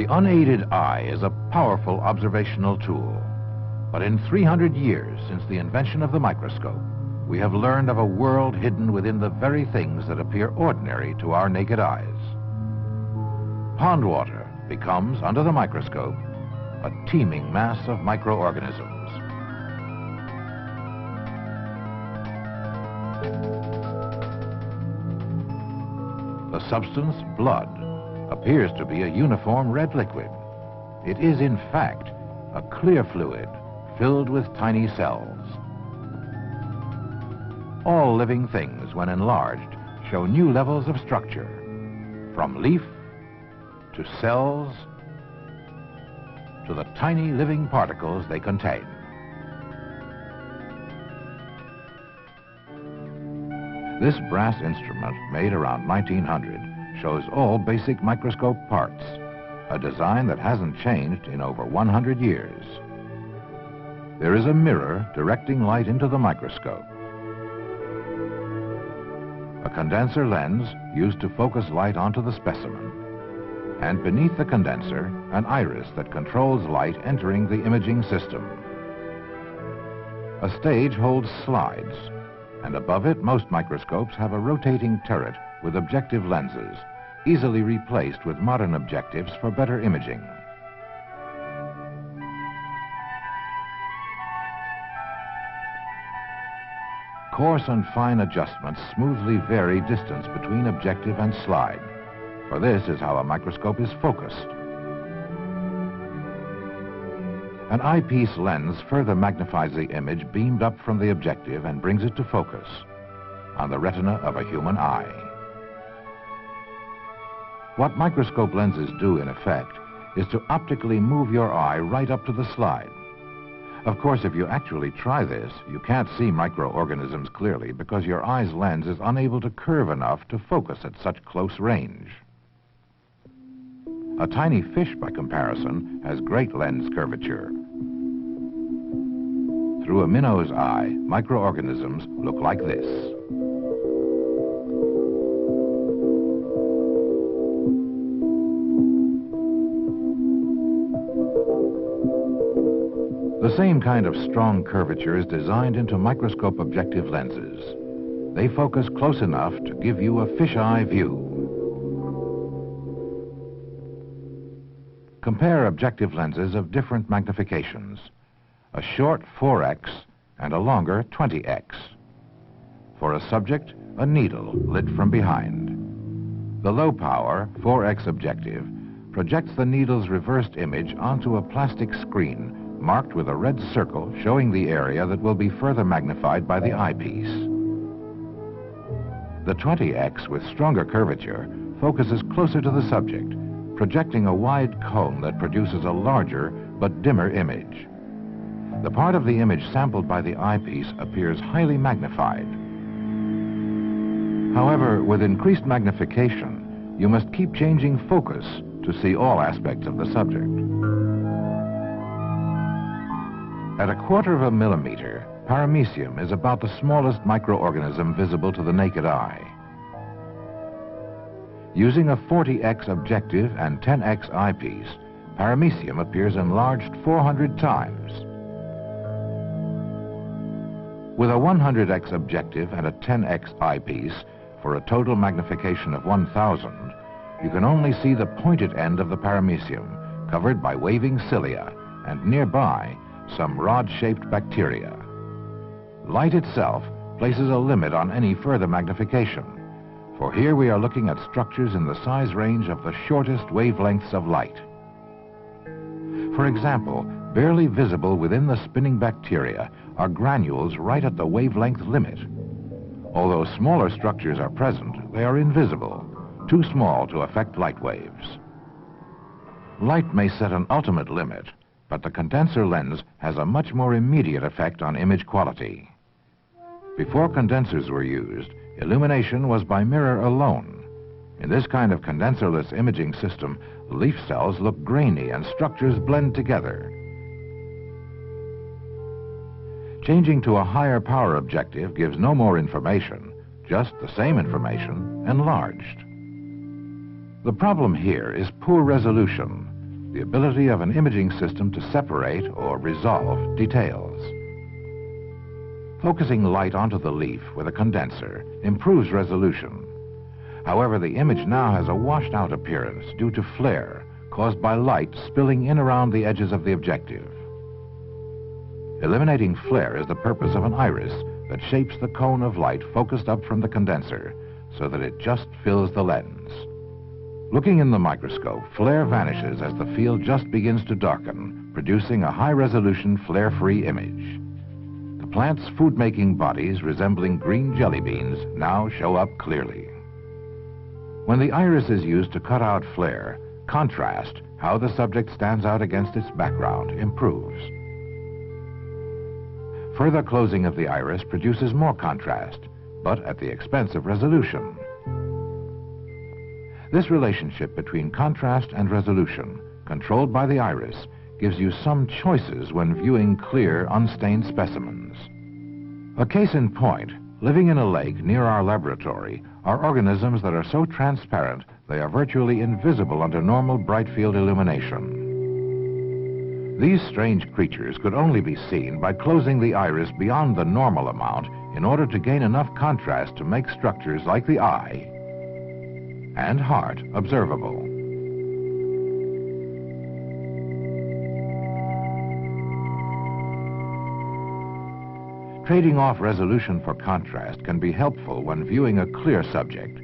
The unaided eye is a powerful observational tool. But in 300 years since the invention of the microscope, we have learned of a world hidden within the very things that appear ordinary to our naked eyes. Pond water becomes, under the microscope, a teeming mass of microorganisms. The substance, blood, appears to be a uniform red liquid. It is, in fact, a clear fluid filled with tiny cells. All living things, when enlarged, show new levels of structure, from leaf to cells to the tiny living particles they contain. This brass instrument, made around 1900, shows all basic microscope parts, a design that hasn't changed in over 100 years. There is a mirror directing light into the microscope, a condenser lens used to focus light onto the specimen, and beneath the condenser, an iris that controls light entering the imaging system. A stage holds slides, and above it, most microscopes have a rotating turret with objective lenses, easily replaced with modern objectives for better imaging. Coarse and fine adjustments smoothly vary distance between objective and slide, for this is how a microscope is focused. An eyepiece lens further magnifies the image beamed up from the objective and brings it to focus on the retina of a human eye. What microscope lenses do, in effect, is to optically move your eye right up to the slide. Of course, if you actually try this, you can't see microorganisms clearly because your eye's lens is unable to curve enough to focus at such close range. A tiny fish, by comparison, has great lens curvature. Through a minnow's eye, microorganisms look like this. The same kind of strong curvature is designed into microscope objective lenses. They focus close enough to give you a fisheye view. Compare objective lenses of different magnifications, a short 4x and a longer 20x. For a subject, a needle lit from behind. The low-power 4x objective projects the needle's reversed image onto a plastic screen marked with a red circle showing the area that will be further magnified by the eyepiece. The 20x with stronger curvature focuses closer to the subject, projecting a wide cone that produces a larger but dimmer image. The part of the image sampled by the eyepiece appears highly magnified. However, with increased magnification, you must keep changing focus to see all aspects of the subject. At 1/4 millimeter, paramecium is about the smallest microorganism visible to the naked eye. Using a 40x objective and 10x eyepiece, paramecium appears enlarged 400 times. With a 100x objective and a 10x eyepiece, for a total magnification of 1000, you can only see the pointed end of the paramecium, covered by waving cilia, and nearby, some rod-shaped bacteria. Light itself places a limit on any further magnification, for here we are looking at structures in the size range of the shortest wavelengths of light. For example, barely visible within the spinning bacteria are granules right at the wavelength limit. Although smaller structures are present, they are invisible, too small to affect light waves. Light may set an ultimate limit, but the condenser lens has a much more immediate effect on image quality. Before condensers were used, illumination was by mirror alone. In this kind of condenserless imaging system, leaf cells look grainy and structures blend together. Changing to a higher power objective gives no more information, just the same information enlarged. The problem here is poor resolution. the ability of an imaging system to separate or resolve details. Focusing light onto the leaf with a condenser improves resolution. However, the image now has a washed-out appearance due to flare caused by light spilling in around the edges of the objective. Eliminating flare is the purpose of an iris that shapes the cone of light focused up from the condenser so that it just fills the lens. Looking in the microscope, flare vanishes as the field just begins to darken, producing a high-resolution flare-free image. The plant's food-making bodies, resembling green jelly beans, now show up clearly. When the iris is used to cut out flare, contrast, how the subject stands out against its background, improves. Further closing of the iris produces more contrast, but at the expense of resolution. This relationship between contrast and resolution, controlled by the iris, gives you some choices when viewing clear, unstained specimens. A case in point, living in a lake near our laboratory are organisms that are so transparent they are virtually invisible under normal bright field illumination. These strange creatures could only be seen by closing the iris beyond the normal amount in order to gain enough contrast to make structures like the eye and heart observable. Trading off resolution for contrast can be helpful when viewing a clear subject.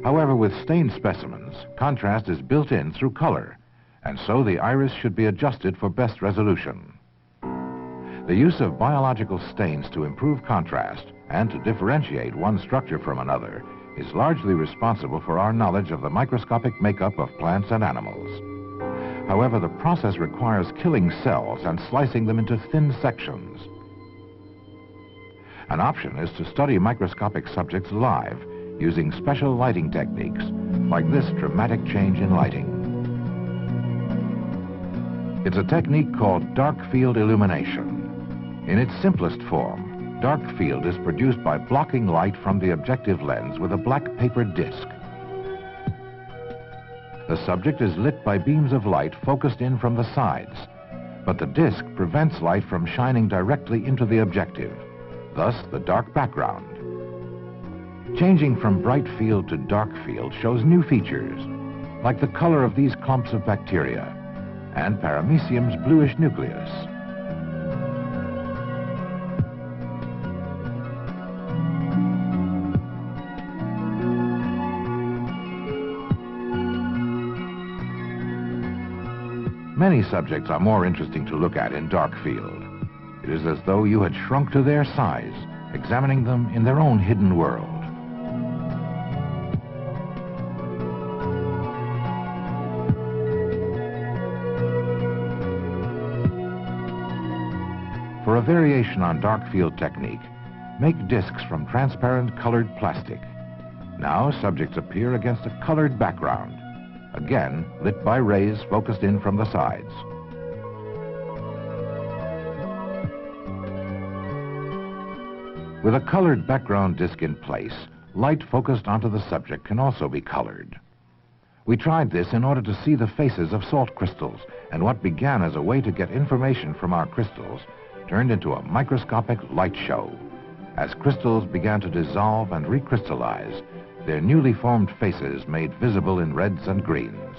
However, with stained specimens, contrast is built in through color, and so the iris should be adjusted for best resolution. The use of biological stains to improve contrast and to differentiate one structure from another is largely responsible for our knowledge of the microscopic makeup of plants and animals. However, the process requires killing cells and slicing them into thin sections. An option is to study microscopic subjects live, using special lighting techniques, like this dramatic change in lighting. It's a technique called dark field illumination. In its simplest form, dark field is produced by blocking light from the objective lens with a black paper disc. The subject is lit by beams of light focused in from the sides, but the disc prevents light from shining directly into the objective, thus the dark background. Changing from bright field to dark field shows new features, like the color of these clumps of bacteria and paramecium's bluish nucleus. Many subjects are more interesting to look at in dark field. It is as though you had shrunk to their size, examining them in their own hidden world. For a variation on dark field technique, make discs from transparent colored plastic. Now subjects appear against a colored background, again lit by rays focused in from the sides. With a colored background disc in place, light focused onto the subject can also be colored. We tried this in order to see the faces of salt crystals, and what began as a way to get information from our crystals turned into a microscopic light show. As crystals began to dissolve and recrystallize, their newly formed faces made visible in reds and greens.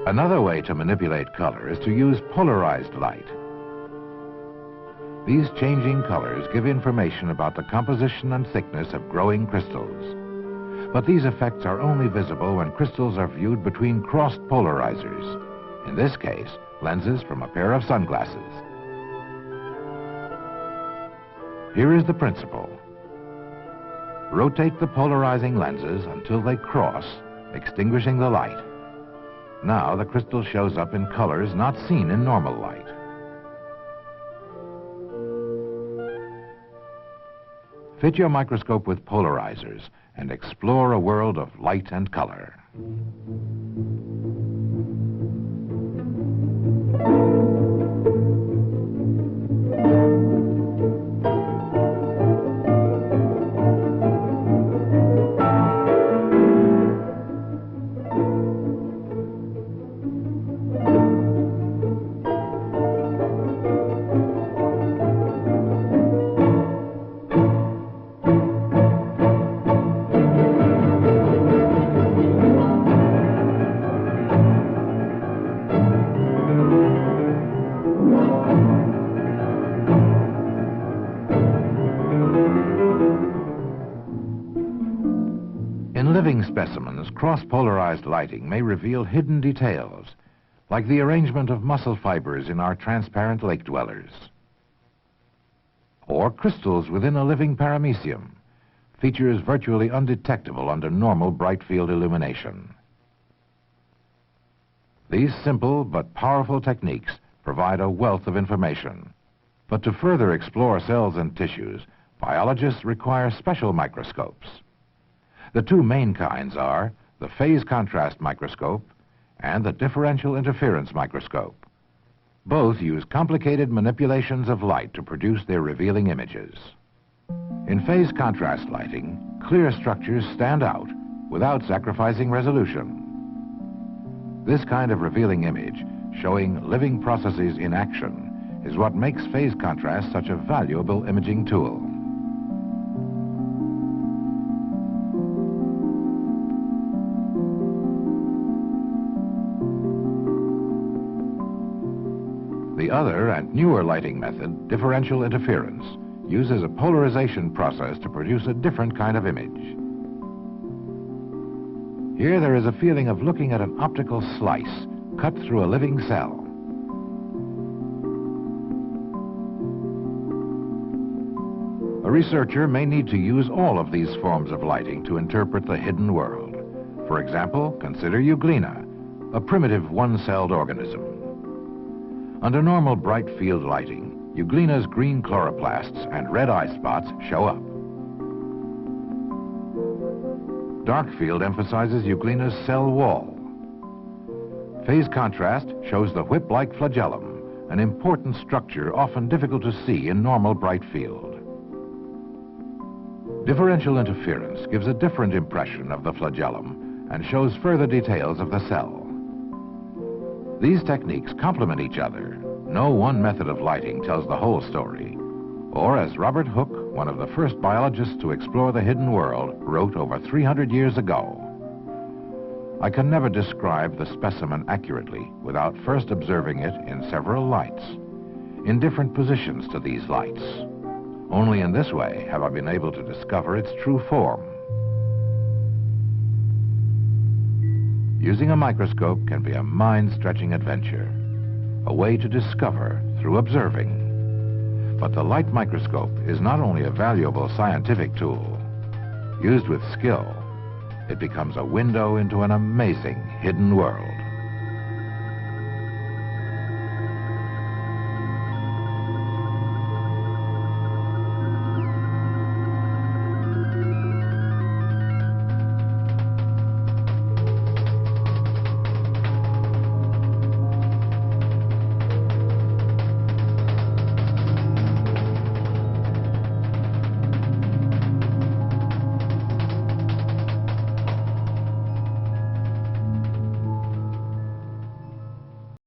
Another way to manipulate color is to use polarized light. These changing colors give information about the composition and thickness of growing crystals. But these effects are only visible when crystals are viewed between crossed polarizers. In this case, lenses from a pair of sunglasses. Here is the principle. Rotate the polarizing lenses until they cross, extinguishing the light. Now the crystal shows up in colors not seen in normal light. Fit your microscope with polarizers and explore a world of light and color. In living specimens, cross-polarized lighting may reveal hidden details, like the arrangement of muscle fibers in our transparent lake dwellers, or crystals within a living paramecium, features virtually undetectable under normal bright field illumination. These simple but powerful techniques provide a wealth of information. But to further explore cells and tissues, biologists require special microscopes. The two main kinds are the phase contrast microscope and the differential interference microscope. Both use complicated manipulations of light to produce their revealing images. In phase contrast lighting, clear structures stand out without sacrificing resolution. This kind of revealing image, showing living processes in action, is what makes phase contrast such a valuable imaging tool. The other and newer lighting method, differential interference, uses a polarization process to produce a different kind of image. Here there is a feeling of looking at an optical slice cut through a living cell. A researcher may need to use all of these forms of lighting to interpret the hidden world. For example, consider euglena, a primitive one-celled organism. Under normal bright field lighting, euglena's green chloroplasts and red eye spots show up. Dark field emphasizes euglena's cell wall. Phase contrast shows the whip-like flagellum, an important structure often difficult to see in normal bright field. Differential interference gives a different impression of the flagellum and shows further details of the cell. These techniques complement each other. No one method of lighting tells the whole story. Or as Robert Hooke, one of the first biologists to explore the hidden world, wrote over 300 years ago, "I can never describe the specimen accurately without first observing it in several lights, in different positions to these lights. Only in this way have I been able to discover its true form." Using a microscope can be a mind-stretching adventure, a way to discover through observing. But the light microscope is not only a valuable scientific tool. Used with skill, it becomes a window into an amazing hidden world.